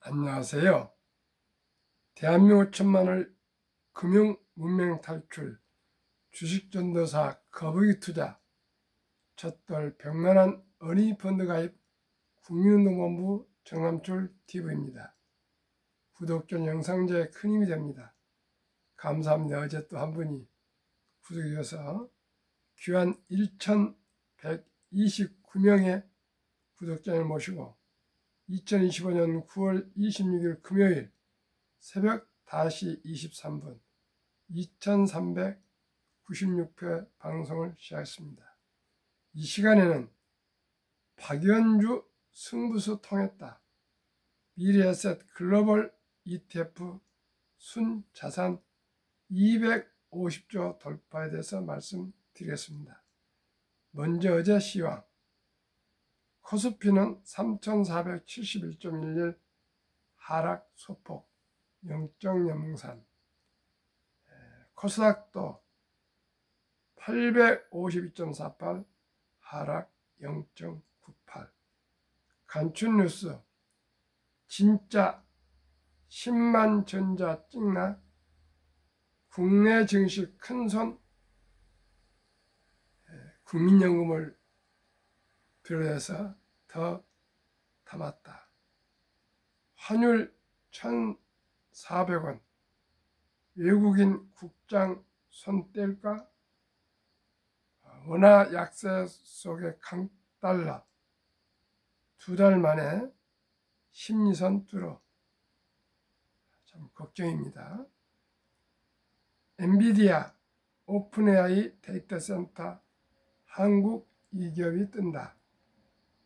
안녕하세요. 대한민국 천만을 금융 문명 탈출, 주식전도사 거북이 투자, 첫돌 백만원 어린이 펀드 가입 국민운동본부 정남출 TV입니다. 구독전 영상제에 큰 힘이 됩니다. 감사합니다. 어제 또 한 분이 구독해 주셔서 귀한 1129명의 구독자를 모시고 2025년 9월 26일 금요일 새벽 5시 23분 2396회 방송을 시작했습니다. 이 시간에는 박연주 승부수 통했다. 미래에셋 글로벌 ETF 순자산 250조 돌파에 대해서 말씀드리겠습니다. 먼저 어제 시황. 코스피는 3471.11 하락 소폭 0.03, 코스닥도 852.48 하락 0.98. 간추뉴스 진짜 10만 전자 찍나? 국내 증시 큰손 국민연금을 비롯해서 더 담았다. 환율 1,400원. 외국인 국장 손 뗄까? 원화 약세 속의 강달러. 2달 만에 심리선 뚫어. 참 걱정입니다. 엔비디아, 오픈AI 데이터센터 한국 2기업이 뜬다.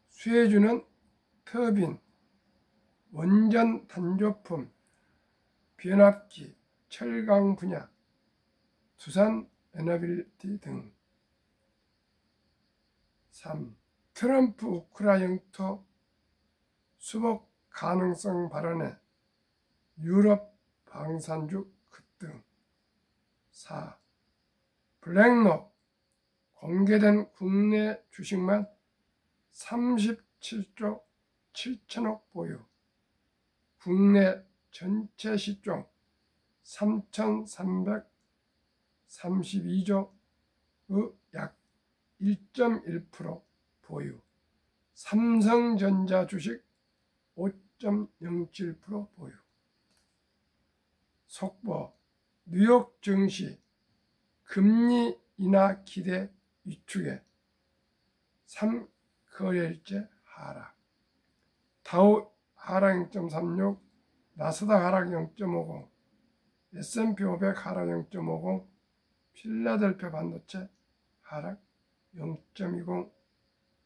수혜주는 터빈, 원전 단조품, 변압기, 철강 분야, 두산 에너빌리티 등. 3. 트럼프 우크라 영토 수복 가능성 발언에 유럽 방산주 급등. 4. 블랙록 공개된 국내 주식만 37조 7천억 보유. 국내 전체 시총 3,332조의 약 1.1% 보유. 삼성전자 주식 5.07% 보유. 속보. 뉴욕 증시 금리 인하 기대 위축에 3거래일째 하락. 다우 하락 0.36, 나스닥 하락 0.50, S&P 500 하락 0.50, 필라델피아 반도체 하락 0.20,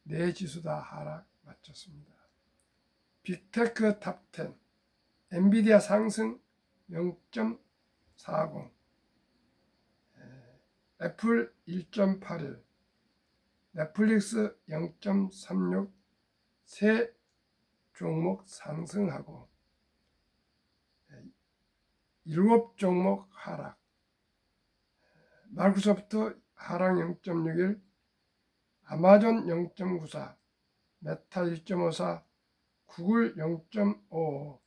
네 지수 다 하락 마쳤습니다. 빅테크 탑10, 엔비디아 상승 0.40, 애플 1.81, 넷플릭스 0.36, 세 종목 상승하고 7종목 하락. 마이크로소프트 하락 0.61, 아마존 0.94, 메타 1.54, 구글 0.55,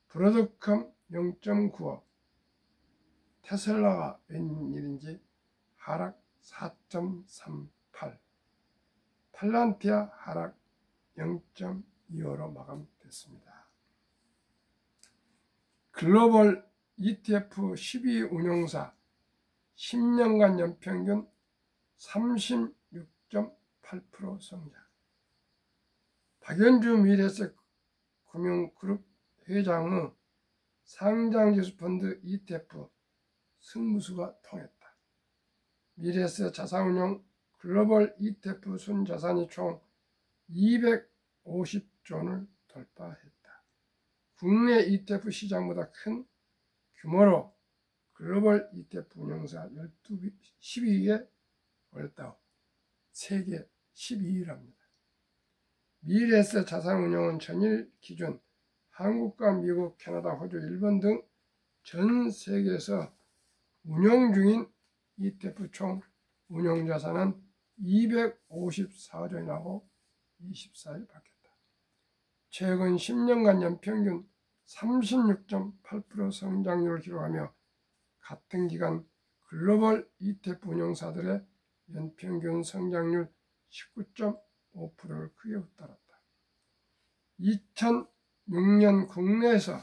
브로드컴 0.95, 테슬라가 웬일인지 하락 4.38, 팔란티아 하락 0.25로 마감됐습니다. 글로벌 ETF 12 운용사 10년간 연평균 36.8% 성장. 박연주 미래에셋 금융그룹 회장의 상장지수펀드 ETF 승부수가 통했다. 미래에셋 자산운용 글로벌 ETF 순자산이 총 250조를 돌파했다. 국내 ETF 시장보다 큰 규모로 글로벌 ETF 운용사 12위에 올랐다고. 세계 12위랍니다. 미래에셋 자산운용은 전일 기준 한국과 미국, 캐나다, 호주, 일본 등 전 세계에서 운용 중인 ETF 총 운용자산은 254조이나고 24일 바뀌었다. 최근 10년간 연평균 36.8% 성장률을 기록하며 같은 기간 글로벌 ETF 운용사들의 연평균 성장률 19.5%를 크게 웃돌았다. 2006년 국내에서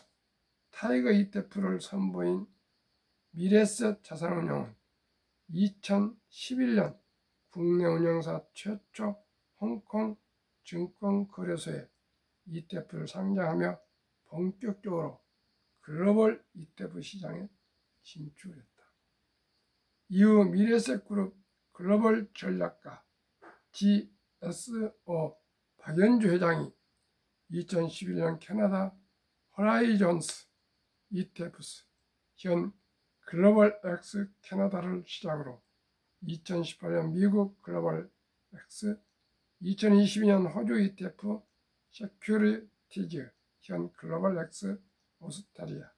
타이거 ETF를 선보인 미래셋 자산운용은 2011년 국내 운용사 최초 홍콩 증권거래소에 ETF를 상장하며 본격적으로 글로벌 ETF 시장에 진출했다. 이후 미래셋그룹 글로벌 전략가 GSO 박연주 회장이 2011년 캐나다 호라이존스 ETFs 현 글로벌 X 캐나다를 시작으로 2018년 미국 글로벌 X, 2022년 호주 ETF 세큐리티즈 현 글로벌 X 오스트리아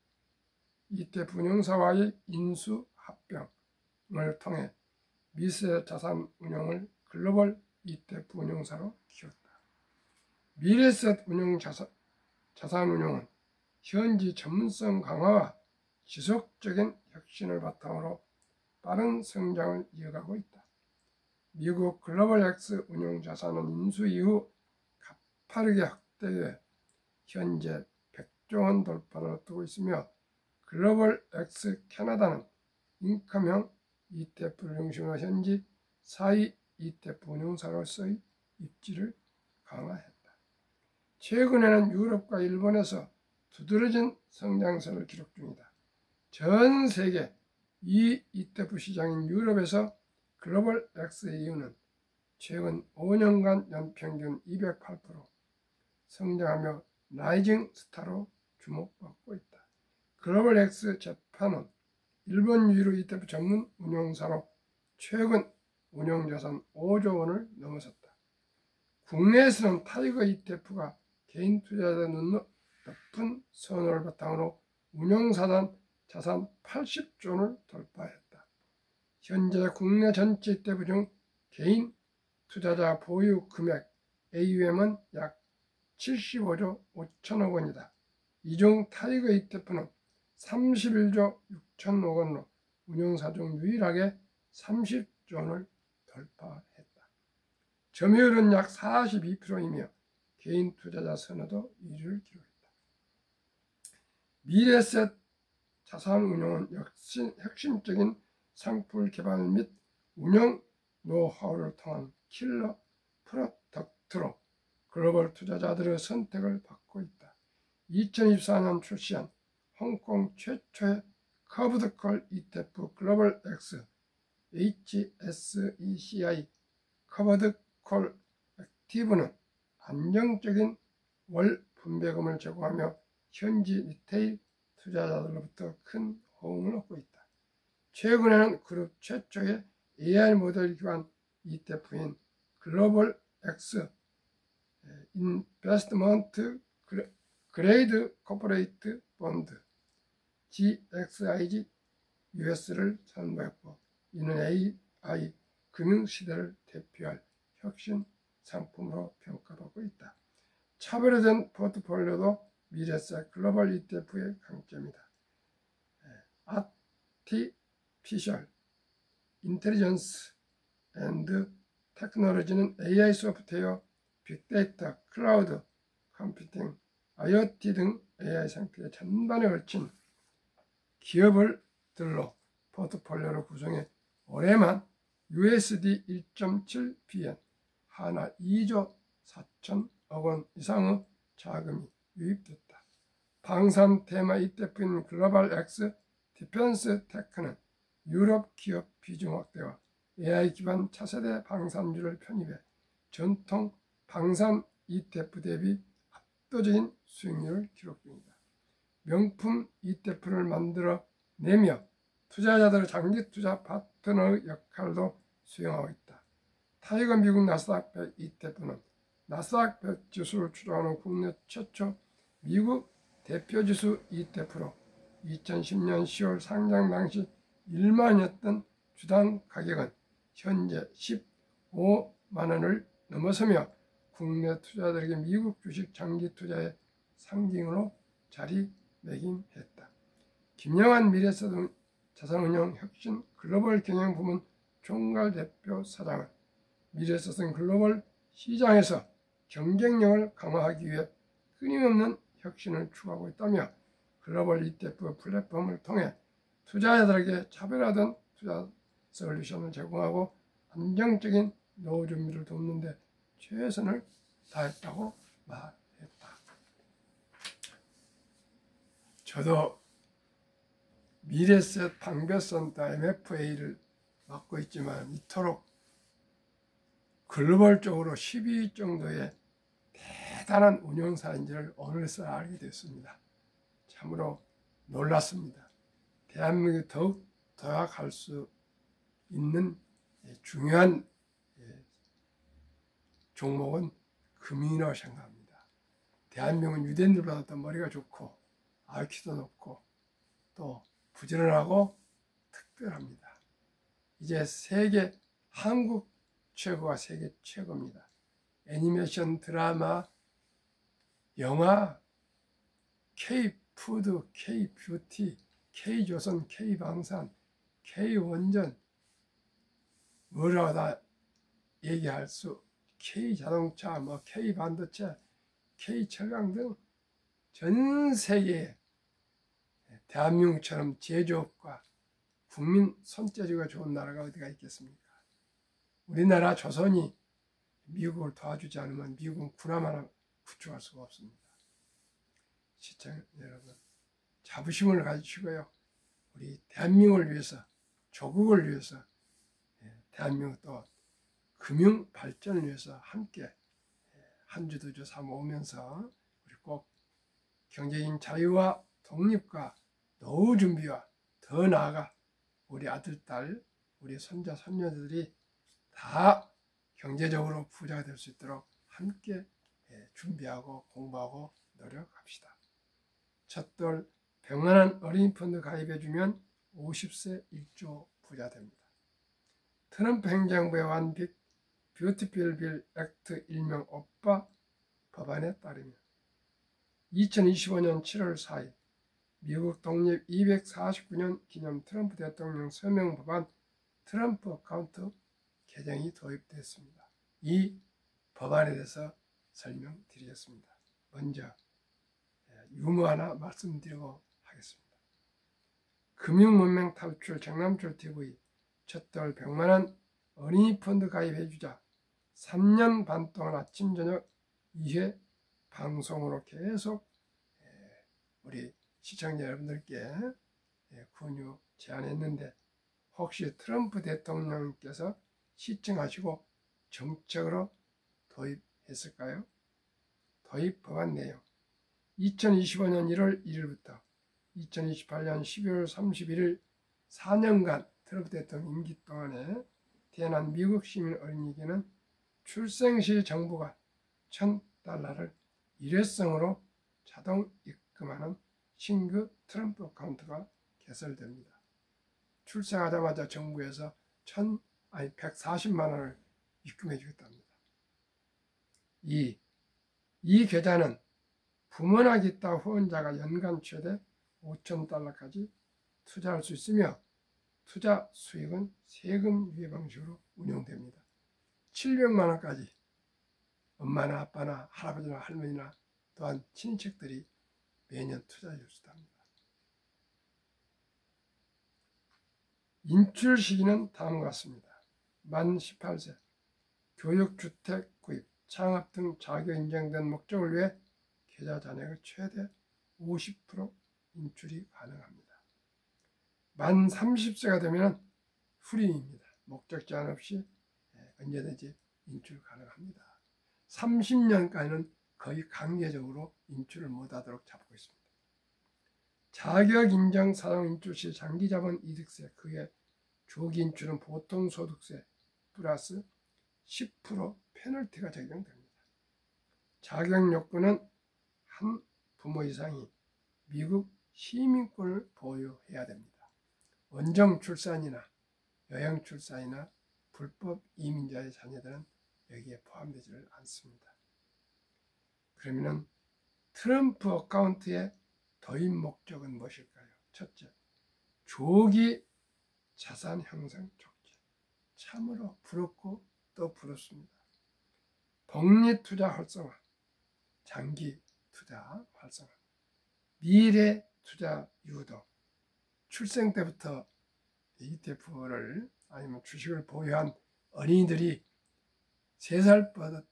ETF 운용사와의 인수 합병을 통해 미래 자산 운용을 글로벌 ETF 운용사로 키웠다. 미래셋 운용 자산 운용은 현지 전문성 강화와 지속적인 혁신을 바탕으로 빠른 성장을 이어가고 있다. 미국 글로벌 X 운용 자산은 인수 이후 가파르게 확대해 현재 100조 원 돌파를 앞두고 있으며 글로벌 X 캐나다는 인컴형 ETF를 중심으로 현지 4위 ETF 운용사로서의 입지를 강화했다. 최근에는 유럽과 일본에서 두드러진 성장세를 기록 중이다. 전 세계 이 ETF 시장인 유럽에서 글로벌 X의 이유는 최근 5년간 연평균 208% 성장하며 라이징 스타로 주목받고 있다. 글로벌 X 재판은 일본 유일의 ETF 전문 운용사로 최근 운용자산 5조 원을 넘어섰다. 국내에서는 타이거 ETF가 개인 투자자의 높은 선호를 바탕으로 운용사단 자산 80조 원을 돌파했다. 현재 국내 전체 ETF 중 개인 투자자 보유 금액 AUM은 약 75조 5천억 원이다. 이 중 타이거 ETF는 31조 6천억 원으로 운용사 중 유일하게 30조 원을 돌파했다. 점유율은 약 42%이며 개인 투자자 선호도 1위를 기록했다. 미래셋 자산운용은 혁신적인 상품 개발 및 운영 노하우를 통한 킬러 프로덕트로 글로벌 투자자들의 선택을 받고 있다. 2024년 출시한 홍콩 최초의 커브드콜 ETF 글로벌 X HSECI 커버드콜 액티브는 안정적인 월 분배금을 제공하며 현지 리테일 투자자들로부터 큰 호응을 얻고 있다. 최근에는 그룹 최초의 AI 모델 기반 ETF인 글로벌 X 인베스트먼트 그레이드 코퍼레이트 본드 GXIG US를 선보였고 이는 AI 금융시대를 대표할 혁신 상품으로 평가받고 있다. 차별화된 포트폴리오도 미래셋 글로벌 ETF의 강점이다. 아티피셜 인텔리전스 앤드 테크놀로지는 AI 소프트웨어, 빅데이터, 클라우드, 컴퓨팅, IoT 등 AI 상태의 전반에 걸친 기업들로 포트폴리오를 구성해 올해만 USD 1.7 billion, 하나 2조 4천억 원 이상의 자금이 유입됐다. 방산 테마 ETF인 글로벌 X 디펜스 테크는 유럽 기업 비중 확대와 AI 기반 차세대 방산주를 편입해 전통 방산 ETF 대비 압도적인 수익률을 기록 중이다. 명품 ETF를 만들어 내며 투자자들의 장기 투자 파트너의 역할도 수행하고 있다. 타이거 미국 나스닥 100 ETF는 나스닥 100 지수를 추종하는 국내 최초 미국 대표지수 ETF로 2010년 10월 상장 당시 1만이었던 주당 가격은 현재 15만 원을 넘어서며 국내 투자자들에게 미국 주식 장기 투자의 상징으로 자리 매김했다. 김영환 미래자산운용 혁신 글로벌 경영부문 총괄대표 사장은 미래자산 글로벌 시장에서 경쟁력을 강화하기 위해 끊임없는 혁신을 추구하고 있다며 글로벌 ETF 플랫폼을 통해 투자자들에게 차별화된 투자 솔루션을 제공하고 안정적인 노후 준비를 돕는 데 최선을 다했다고 말했다. 저도 미래셋 방배센터 MFA를 맡고 있지만 이토록 글로벌적으로 10위 정도의 대단한 운용사인지를 오늘서 알게 됐습니다. 참으로 놀랐습니다. 대한민국이 더욱 도약할 수 있는 중요한 종목은 금융이라고 생각합니다. 대한민국은 유대인들보다 더 머리가 좋고 IQ도 높고 또 부지런하고 특별합니다. 이제 한국 최고가 세계 최고입니다. 애니메이션, 드라마, 영화, K푸드, K뷰티, K조선, K방산, K원전, 뭐라고 다 얘기할 수, K자동차, K반도체, K철강 등 전 세계에 대한민국처럼 제조업과 국민 손재주가 좋은 나라가 어디가 있겠습니까? 우리나라 조선이 미국을 도와주지 않으면 미국은 군함 하나 구축할 수가 없습니다. 시청자 여러분, 자부심을 가지시고요. 우리 대한민국을 위해서, 조국을 위해서, 대한민국 또 금융 발전을 위해서 함께 한 주 두 주 삼으면서 우리 꼭 경제적인 자유와 독립과 노후 준비와 더 나아가 우리 아들, 딸, 우리 손자, 손녀들이 다 경제적으로 부자가 될 수 있도록 함께 준비하고 공부하고 노력합시다. 첫돌 100만원 어린이 펀드 가입해주면 50세 1조 부자 됩니다. 트럼프 행정부의 완빅 뷰티풀 빌 액트 일명 오빠 법안에 따르면 2025년 7월 4일 미국 독립 249년 기념 트럼프 대통령 서명 법안 트럼프 어카운트 개정이 도입됐습니다. 이 법안에 대해서 설명드리겠습니다. 먼저 유무 하나 말씀드리고 하겠습니다. 금융문명 탈출 정남철TV 첫돌 100만원 어린이 펀드 가입해주자 3년 반 동안 아침 저녁 2회 방송으로 계속 우리 시청자 여러분들께 권유 제안했는데 혹시 트럼프 대통령께서 시청하시고 정책으로 도입했을까요? 도입 법안 내용 2025년 1월 1일부터 2028년 12월 31일 4년간 트럼프 대통령 임기 동안에 태어난 미국 시민 어린이에게는 출생 시 정부가 $1,000를 일회성으로 자동 입금하는 신규 트럼프 어카운트가 개설됩니다. 출생하자마자 정부에서 140만 원을 입금해 주겠답니다. 이 계좌는 부모나 기타 후원자가 연간 최대 $5,000까지 투자할 수 있으며 투자 수익은 세금 유예 방식으로 운영됩니다. 700만 원까지 엄마나 아빠나 할아버지나 할머니나 또한 친인척들이 매년 투자해 줄 수 있답니다. 인출 시기는 다음과 같습니다. 만 18세, 교육주택 구입, 창업 등 자격 인정된 목적을 위해 계좌 잔액의 최대 50% 인출이 가능합니다. 만 30세가 되면 프리입니다. 목적 제한 없이 언제든지 인출 가능합니다. 30년까지는 거의 강제적으로 인출을 못하도록 잡고 있습니다. 자격 인정 사용 인출 시 장기자본 이득세, 그의 조기 인출은 보통 소득세 플러스 10% 페널티가 적용됩니다. 자격 요건은 한 부모 이상이 미국 시민권을 보유해야 됩니다. 원정 출산이나 여행 출산이나 불법 이민자의 자녀들은 여기에 포함되지를 않습니다. 그러면 트럼프 어카운트에 도입 목적은 무엇일까요? 첫째, 조기 자산 형성 촉진. 참으로 부럽고 또 부럽습니다. 복리 투자 활성화, 장기 투자 활성화, 미래 투자 유도. 출생 때부터 ETF를 아니면 주식을 보유한 어린이들이 3살 버릇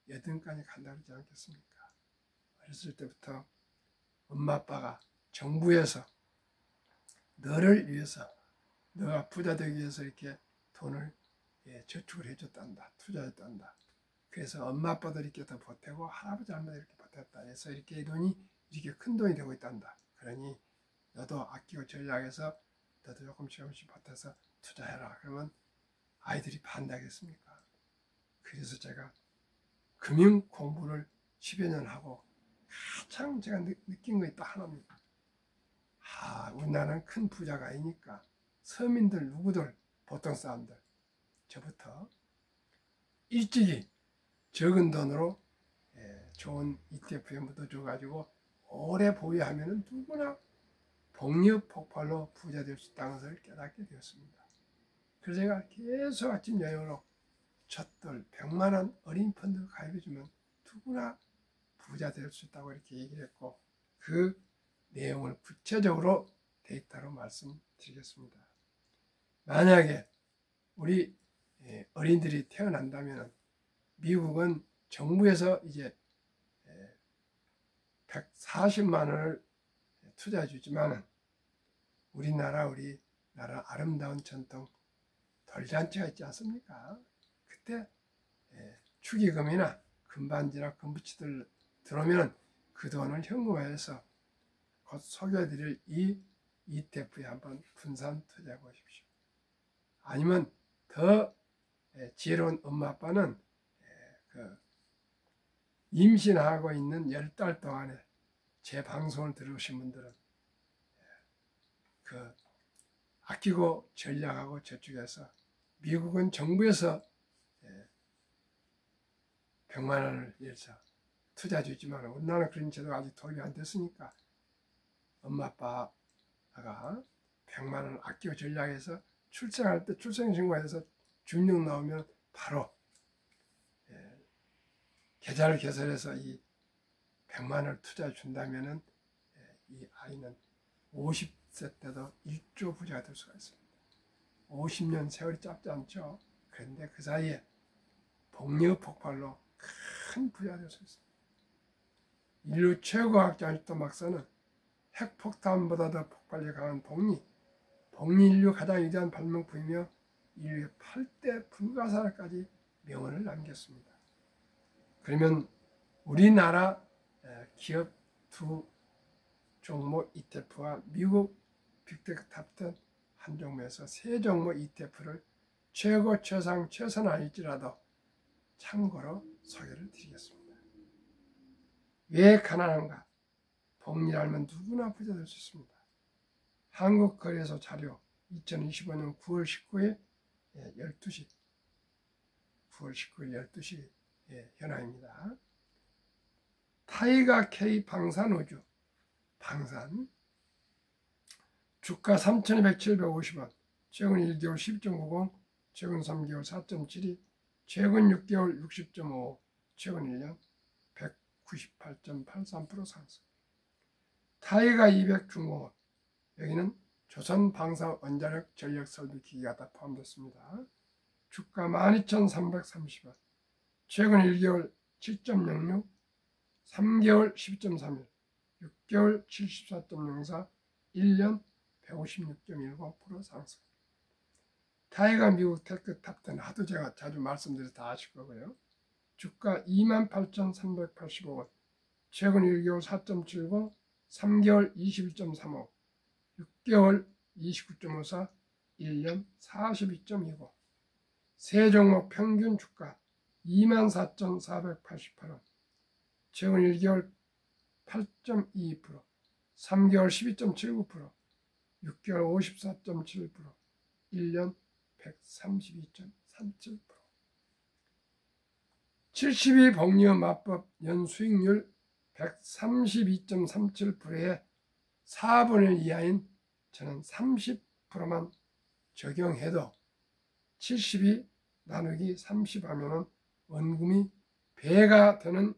8등까지 간다고 하지 않겠습니까? 어렸을 때부터 엄마 아빠가 정부에서 너를 위해서, 너가 부자 되기 위해서 이렇게 돈을 저축을 해줬단다, 투자했단다. 그래서 엄마 아빠들 이렇게 더 보태고 할아버지 할머니 이렇게 보탰다 해서 이렇게 이 돈이 이렇게 큰 돈이 되고 있단다. 그러니 너도 아끼고 전략해서 너도 조금씩 보태서 투자해라. 그러면 아이들이 반대하겠습니까? 그래서 제가 금융 공부를 10여 년 하고 가장 제가 느낀 거 있다 하나입니다. 우리나라는 큰 부자가 아니니까 서민들 누구들 보통 사람들 저부터 일찍이 적은 돈으로 좋은 ETF에 묻어줘가지고 오래 보유하면 누구나 복리 폭발로 부자 될 수 있다는 것을 깨닫게 되었습니다. 그래서 제가 계속 아침 저녁으로 젖들 100만 원 어린 펀드 가입해주면 누구나 부자 될 수 있다고 이렇게 얘기를 했고 그 내용을 구체적으로 데이터로 말씀드리겠습니다. 만약에 우리 어린이들이 태어난다면 미국은 정부에서 이제 140만 원을 투자해 주지만 우리나라 아름다운 전통 돌잔치가 있지 않습니까? 그때 축의금이나 금반지나 금붙이들 들어오면 그 돈을 현금화해서 곧 소개해드릴 이 ETF에 한번 분산 투자해 보십시오. 아니면 더 지혜로운 엄마 아빠는 임신하고 있는 10달 동안에 제 방송을 들으신 분들은 아끼고 전략하고 저축해서 미국은 정부에서 100만 원을 위해서 투자 주지만 우리나라는 그런 제도가 아직 도입이 안 됐으니까 엄마 아빠가 100만 원을 아끼고 전략해서 출생할 때 출생신고해서 주민등 나오면 바로 계좌를 개설해서 이 100만 원을 투자해 준다면은 이 아이는 50세 때도 1조 부자가 될 수가 있습니다. 50년 세월이 짧지 않죠. 그런데 그 사이에 복리 폭발로 큰 부자가 될 수 있습니다. 인류 최고학자 알토 막사는 핵폭탄보다 더 폭발력이 강한 복리 인류 가장 위대한 발명품이며 인류의 8대 불가사까지 명언을 남겼습니다. 그러면 우리나라 기업 2 종목 ETF와 미국 빅테크 탑10 한 종목에서 3종목 ETF를 최고 최상 최선 아닐지라도 참고로 소개를 드리겠습니다. 왜 가난한가? 복리를 알면 누구나 부자 될 수 있습니다. 한국거래소 자료 2025년 9월 19일 12시 9월 19일 12시 현황입니다. 타이가 K 방산우주 방산 주가 3,200, 750원, 최근 1개월 12.90, 최근 3개월 4.72, 최근 6개월 60.55, 최근 1년 198.83% 상승. 타이가 200 중공업, 여기는 조선 방사 원자력 전력 설비 기기가 다 포함됐습니다. 주가 12,330원, 최근 1개월 7.06, 3개월 12.31, 6개월 74.04, 1년 156.19% 상승. 타이가 미국 테크 탑10 하도 제가 자주 말씀드려서 다 아실 거고요. 주가 28,385원, 최근 1개월 4.79, 3개월 21.35, 6개월 29.54, 1년 42.29. 세 종목 평균 주가 24,488원, 최근 1개월 8.22%, 3개월 12.79%, 6개월 54.71%, 1년 132.37%. 72복리의 맞법 연수익률 132.37%에 4분의 1 이하인 저는 30%만 적용해도 70이 나누기 30 하면은 원금이 배가 되는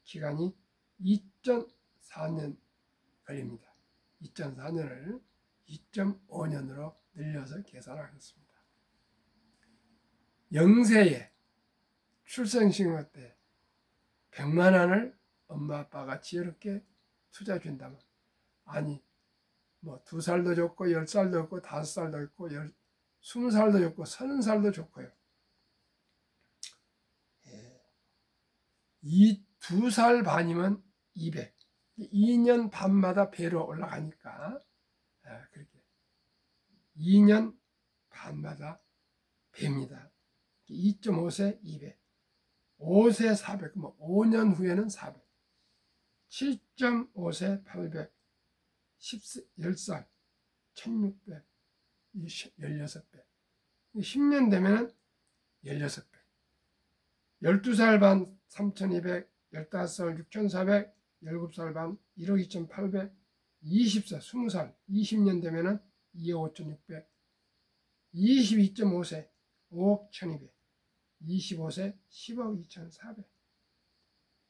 기간이 2.4년 걸립니다. 2.4년을 2.5년으로 늘려서 계산하겠습니다. 0세에 출생신고 때 100만 원을 엄마 아빠가 지혜롭게 투자해 준다면, 아니 뭐 2살도 좋고 10살도 좋고 5살도 좋고 20살도 좋고 30살도 좋고요. 이 2살 반이면 200, 2년 반마다 배로 올라가니까 그렇게 2년 반마다 배입니다. 2.5세 200, 5세 400, 5년 후에는 400, 7.5세 800, 10살 1600, 16배, 10년 되면 16배, 12살 반 3200, 15살 6400, 17살 반 1억 2800, 20살 20살 20년 되면 2억 5600, 22.5세 5억 1200, 25세 10억 2400,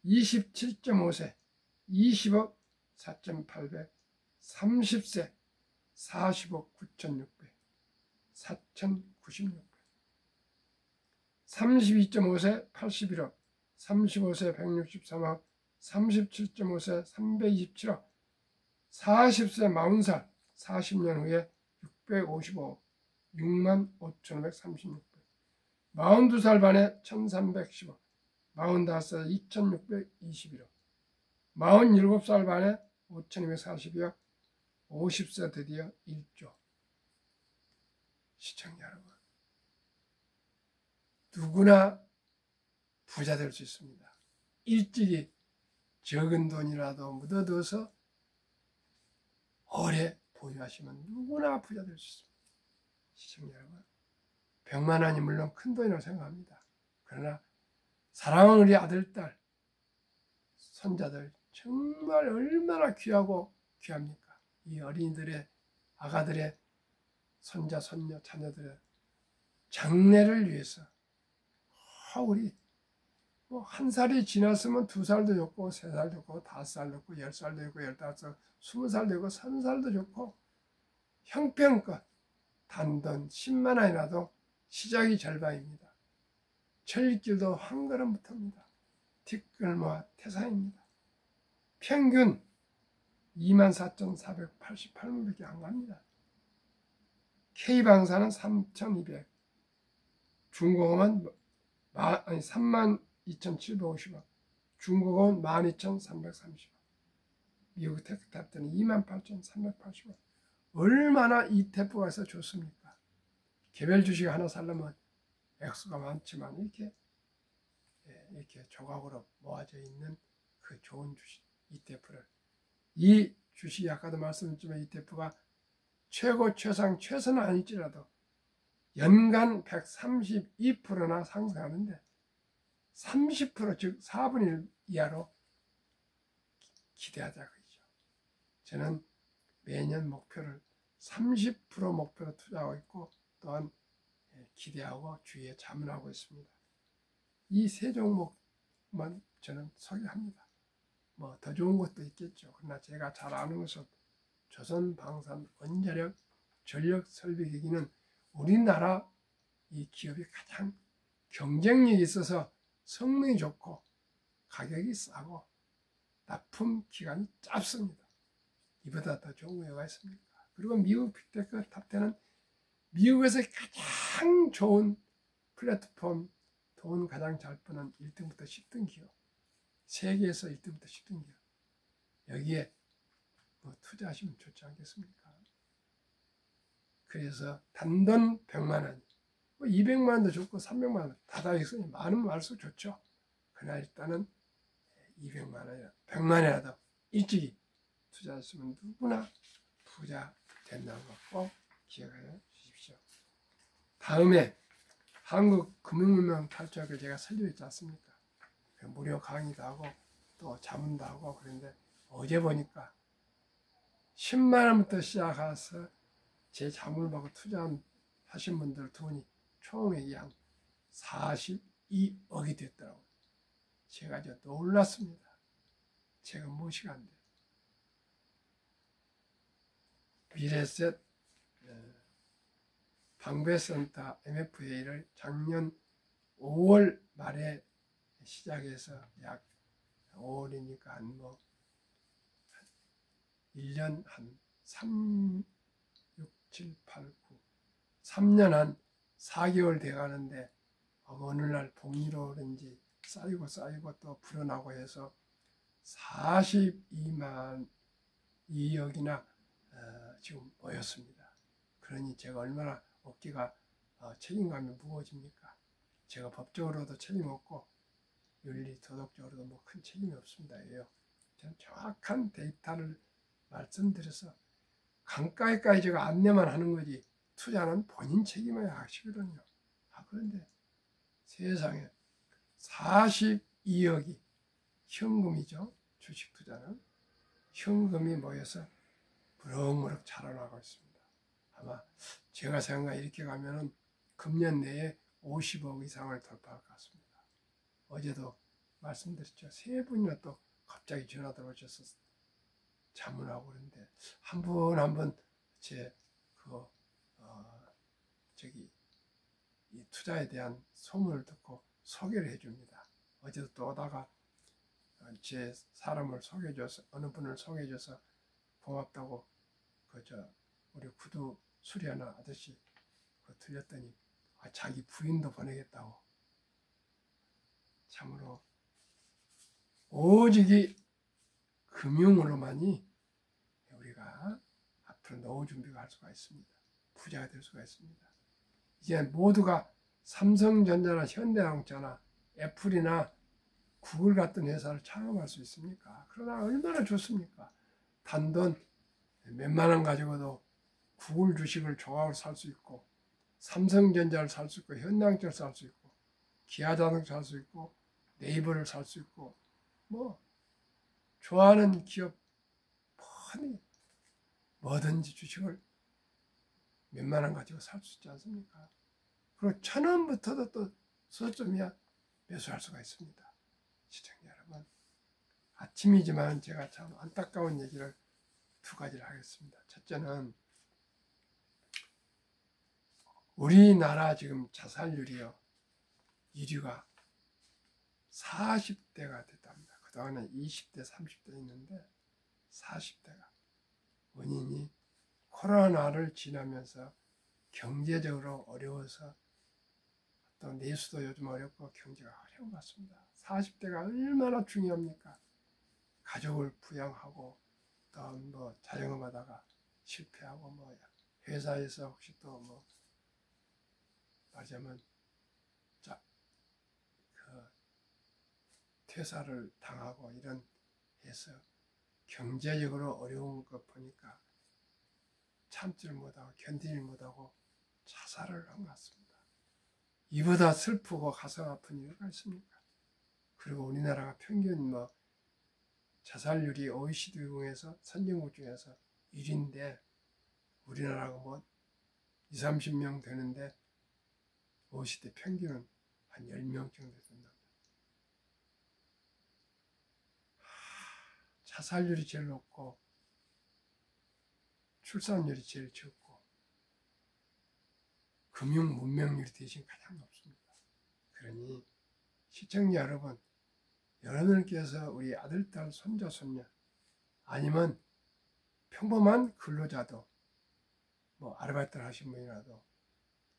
27.5세 20억 4800, 30세 40억 9600, 4096배, 32.5세 81억, 35세 163억, 37.5세 327억, 40세 40살 40년 후에 655억, 65,536배, 42살 반에 1310억, 45세 2621억, 47살 반에 5242억, 50세 드디어 1조. 시청자 여러분, 누구나 부자 될 수 있습니다. 일찍이 적은 돈이라도 묻어둬서 오래 보유하시면 누구나 부자 될 수 있습니다. 시청자 여러분, 100만 원이 물론 큰 돈이라고 생각합니다. 그러나 사랑하는 우리 아들, 딸, 손자들 정말 얼마나 귀하고 귀합니까? 이 어린이들의, 아가들의, 손자, 손녀, 자녀들의 장래를 위해서 우리 뭐 1살이 지났으면 2살도 좋고 3살도 좋고 5살도 좋고 10살도 좋고 15살, 20살도 좋고 30살도 좋고 형편껏 단돈 10만 원이라도 시작이 절반입니다. 철길도 한 걸음부터입니다. 뒷걸음와 태산입니다. 평균 24,488원밖에 안 갑니다. K방사는 3,200, 중공업은 32,750원, 중공업은 12,330원, 미국 테크탑들은 28,380원. 얼마나 ETF가 있어 좋습니까? 개별 주식 하나 살려면 액수가 많지만 이렇게 조각으로 모아져 있는 그 좋은 주식 ETF를, 이 주식이 아까도 말씀드렸지만 ETF가 최고 최상 최선은 아닐지라도 연간 132%나 상승하는데 30%, 즉 4분의 1 이하로 기대하자 그러죠. 저는 매년 목표를 30% 목표로 투자하고 있고, 또한 기대하고 주위에 자문하고 있습니다. 이 세 종목만 저는 소개합니다. 뭐 더 좋은 것도 있겠죠. 그러나 제가 잘 아는 것은 조선방산 원자력 전력 설비기기는 우리나라 이 기업이 가장 경쟁력이 있어서 성능이 좋고 가격이 싸고 납품 기간이 짧습니다. 이보다 더 좋은 거가 있습니까? 그리고 미국 빅테크 탑10은 미국에서 가장 좋은 플랫폼, 돈 가장 잘 버는 1등부터 10등 기업, 세계에서 1등부터 10등 기업, 여기에 뭐 투자하시면 좋지 않겠습니까? 그래서 단돈 100만 원, 뭐 200만 원도 좋고 300만 원, 다다익선이 많으면 많을수록 좋죠. 그러나 일단은 200만 원이나 100만 원이라도 일찍이 투자했으면 누구나 부자 된다는 거 꼭 기억해 주십시오. 다음에 한국 금융문명 탈출학을 제가 설립했지 않습니까? 무료 강의도 하고 또 자문도 하고 그런데 어제 보니까 10만 원부터 시작해서 제 자문을 받고 투자하신 분들 돈이 총액이 한 42억이 됐더라고요. 제가 아주 놀랐습니다. 제가 무엇이 안 돼요. 미래셋 방배센터 MFA를 작년 5월 말에 시작해서 약 5월이니까 한 1년 한 3, 6, 7, 8, 9, 3년 한 4개월 돼 가는데 어느 날 복리로 그런지 쌓이고 또 불어나고 해서 42만 2억이나 지금 모였습니다. 그러니 제가 얼마나 어깨가 책임감이 무거워집니까? 제가 법적으로도 책임 없고 윤리 도덕적으로도 뭐 큰 책임이 없습니다. 저는 정확한 데이터를 말씀드려서 강가에까지 제가 안내만 하는 거지 투자는 본인 책임어야 하시거든요. 그런데 세상에 42억이 현금이죠. 주식 투자는 현금이 모여서 무럭무럭 자라나고 있습니다. 아마 제가 생각에 이렇게 가면은 금년 내에 50억 이상을 돌파할 것 같습니다. 어제도 말씀드렸죠. 3분이나 또 갑자기 전화 들어오셔서 자문하고 그러는데 한 분 한 분 제 이 투자에 대한 소문을 듣고 소개를 해줍니다. 어제도 또 오다가 제 사람을 소개해줘서 어느 분을 소개해줘서 고맙다고 우리 구두 수리하는 아저씨 들렸더니 자기 부인도 보내겠다고. 참으로 오직이 금융으로만이 우리가 앞으로 노후 준비가 할 수가 있습니다. 부자가 될 수가 있습니다. 이제 모두가 삼성전자나 현대자동차나 애플이나 구글 같은 회사를 창업할 수 있습니까? 그러나 얼마나 좋습니까? 단돈 몇만 원 가지고도 구글 주식을 조합을 살 수 있고 삼성전자를 살 수 있고 현대자동차를 살 수 있고 기아자동차 살 수 있고 네이버를 살 수 있고 뭐 좋아하는 기업 뭐든지 주식을 몇만 원 가지고 살 수 있지 않습니까? 그리고 1,000원부터도 또 서점이야 매수할 수가 있습니다. 시청자 여러분, 아침이지만 제가 참 안타까운 얘기를 2가지를 하겠습니다. 첫째는 우리나라 지금 자살률이요 1위가 40대가 됐답니다. 그동안에 20대, 30대 있는데 40대가 원인이 코로나를 지나면서 경제적으로 어려워서 또 내수도 요즘 어렵고 경제가 어려운 것 같습니다. 40대가 얼마나 중요합니까? 가족을 부양하고 또 뭐 자전거 가다가 실패하고 뭐 회사에서 혹시 또 뭐 말하자면 퇴사를 당하고 이런 해서 경제적으로 어려운 거 보니까 참지를 못하고 견디질 못하고 자살을 한 것 같습니다. 이보다 슬프고 가슴 아픈 이유가 있습니까? 그리고 우리나라가 평균 자살률이 OECD국에서 선진국 중에서 1위인데 우리나라가 20, 30명 되는데 OECD 평균은 한 10명 정도 된답니다. 자살률이 제일 높고 출산율이 제일 적고 금융 문명률이 대신 가장 높습니다. 그러니 시청자 여러분, 여러분께서 우리 아들, 딸, 손자, 손녀 아니면 평범한 근로자도 아르바이트를 하신 분이라도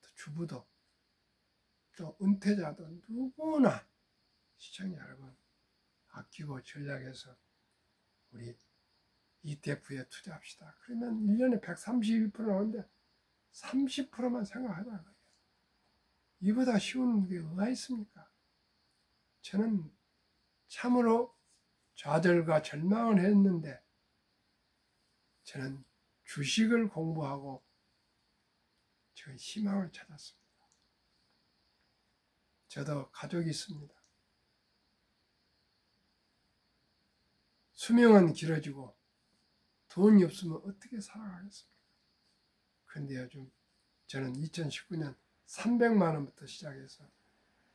또 주부도 또 은퇴자도 누구나 시청자 여러분 아끼고 전략해서 우리 ETF에 투자합시다. 그러면 1년에 132% 나오는데 30%만 생각하자고요. 이보다 쉬운 게 뭐가 있습니까? 저는 참으로 좌절과 절망을 했는데 저는 주식을 공부하고 저는 희망을 찾았습니다. 저도 가족이 있습니다. 수명은 길어지고 돈이 없으면 어떻게 살아가겠습니까? 그런데 요즘 저는 2019년 300만 원부터 시작해서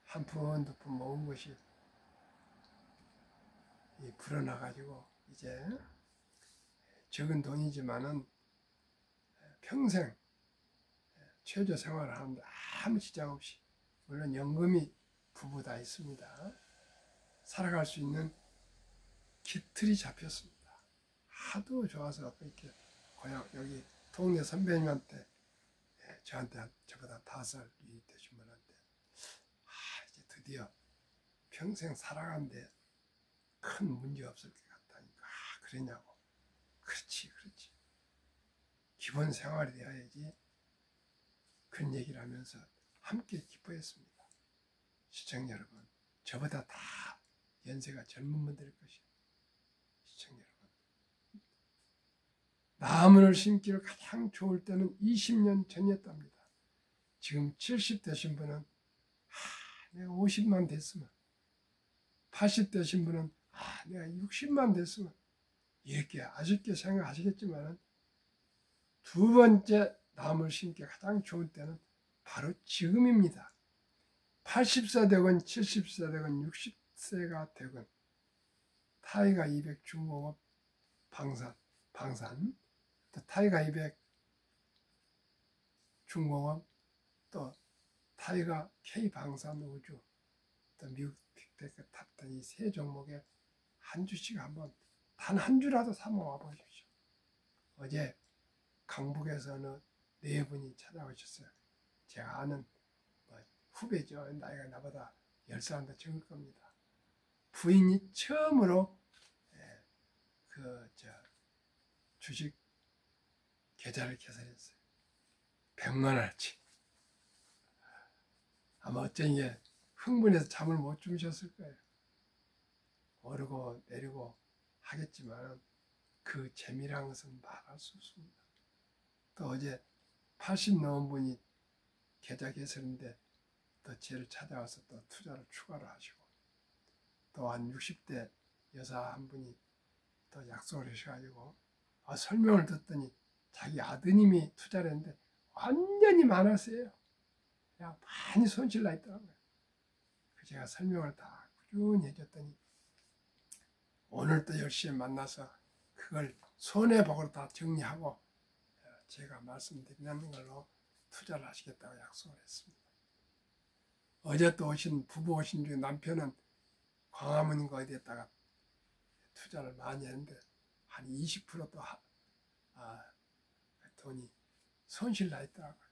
한 푼 두 푼 모은 것이 불어나가지고 이제 적은 돈이지만은 평생 최저 생활을 하는데 아무 지장 없이, 물론 연금이 부부 다 있습니다. 살아갈 수 있는 기틀이 잡혔습니다. 하도 좋아서 이렇게 고향 여기 동네 선배님한테 저보다 5살 위 되신 분한테 이제 드디어 평생 살아가는데 큰 문제 없을 것 같다니까. 그러냐고. 그렇지. 기본 생활이 되어야지. 그런 얘기를 하면서 함께 기뻐했습니다. 시청자 여러분, 저보다 다 연세가 젊은 분들일 것이에요. 시청자 여러분, 나무를 심기를 가장 좋을 때는 20년 전이었답니다. 지금 70 되신 분은 내가 50만 됐으면, 80 되신 분은 내가 60만 됐으면, 이렇게 아쉽게 생각하시겠지만 두 번째 나무를 심기 가장 좋은 때는 바로 지금입니다. 80세 되건 70세 되건 60세가 되건 타이가 200 중공업 방산, 또 타이가 200 중공업, 또 타이가 K 방산 우주, 또 미국 빅테크 탑10 이 세 종목에 한 주씩 한번 단 한 주라도 사 모아 보십시오. 어제 강북에서는 4분이 찾아오셨어요. 제가 아는 후배죠. 나이가 나보다 10살 더 적을 겁니다. 부인이 처음으로 주식 계좌를 개설했어요. 100만 원어치. 아마 어쩐지 흥분해서 잠을 못 주무셨을 거예요. 오르고 내리고 하겠지만 그 재미란 것은 말할 수 없습니다. 또 어제 80 넘은 분이 계좌 개설인데 또 저를 찾아와서 또 투자를 추가로 하시고, 또 한 60대 여사 한 분이 또 약속을 하셔가지고 설명을 듣더니 자기 아드님이 투자를 했는데 완전히 많았어요. 그냥 많이 손실 나 있더라고요. 제가 설명을 다 꾸준히 해줬더니 오늘 또 열심히 만나서 그걸 손해보고로 다 정리하고 제가 말씀드리는 걸로 투자를 하시겠다고 약속을 했습니다. 어제 또 부부 오신 중에 남편은 광화문인가 어디에다가 투자를 많이 했는데 한 20%도 돈이 손실 나 있더라고요.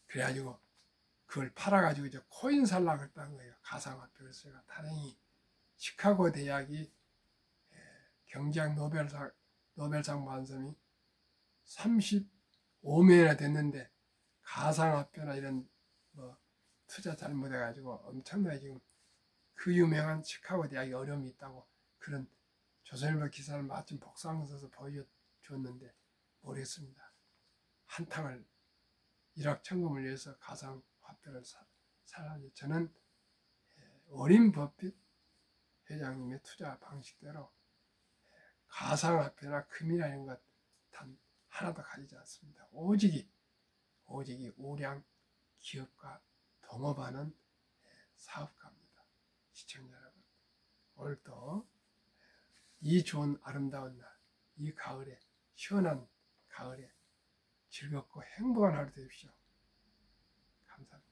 그래가지고 그걸 팔아가지고 이제 코인 살라고 했다는 거예요. 가상화폐. 그래서 제가 다행히 시카고 대학이 경제학 노벨상 반점이 35명이나 됐는데 가상화폐나 이런 투자 잘못해가지고 엄청나게 지금 그 유명한 시카고 대학이 어려움이 있다고 그런 조선일보 기사를 마침 복사한 써서 보여줬는데 모르겠습니다. 한탕을 일확천금을 위해서 가상화폐를 사라니 저는 워린 버핏 회장님의 투자 방식대로 가상화폐나 금이나 이런 것 단 하나도 가지지 않습니다. 오직이 우량 기업과 동업하는 사업가입니다. 시청자 여러분, 오늘도 이 좋은 아름다운 날, 이 가을에, 시원한 가을에 즐겁고 행복한 하루 되십시오. 감사합니다.